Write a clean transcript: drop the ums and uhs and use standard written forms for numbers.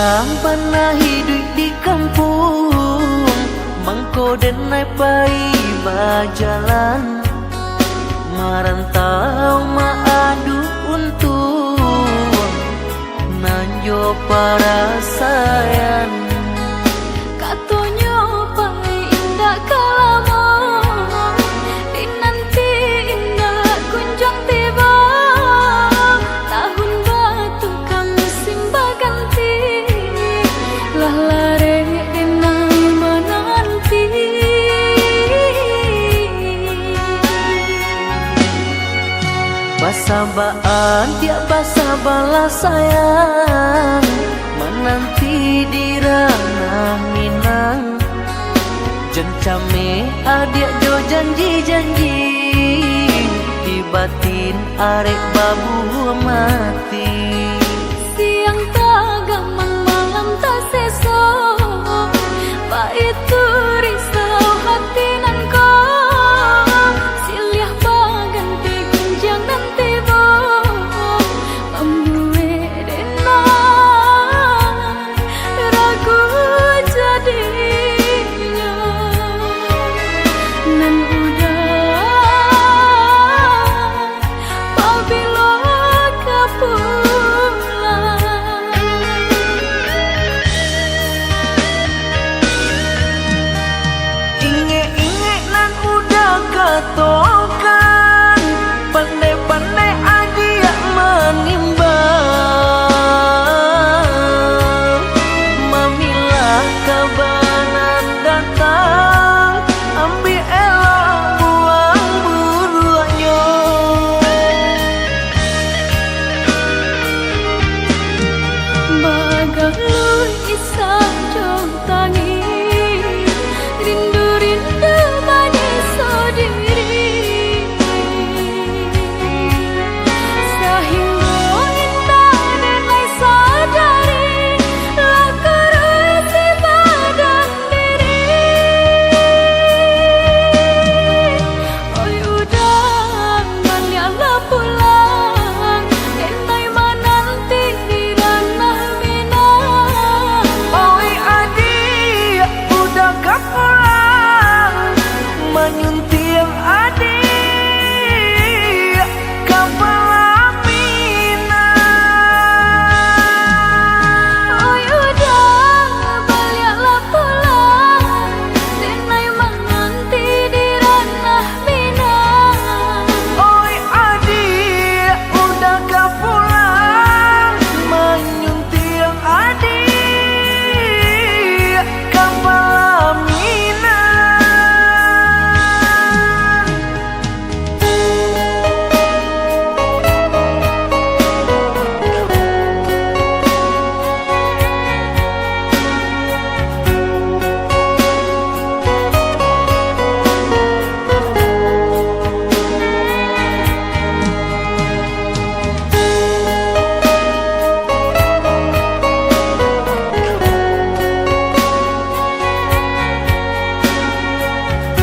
yang pernah hidup di kampung, mangko denai pai bajalan, merantau maadu untung, nanjo para sayan. Katonyo pai indah kalamo, dinanti indah kunjung tiba, tahun batu kamu simba ganti, lah lare denai menanti. Basabaan tiap basa balas sayang, menanti di ranah Minang. Jencame adik jo janji-janji, di batin arek babu mati. Siang tak gamang malam tak sesok, pahit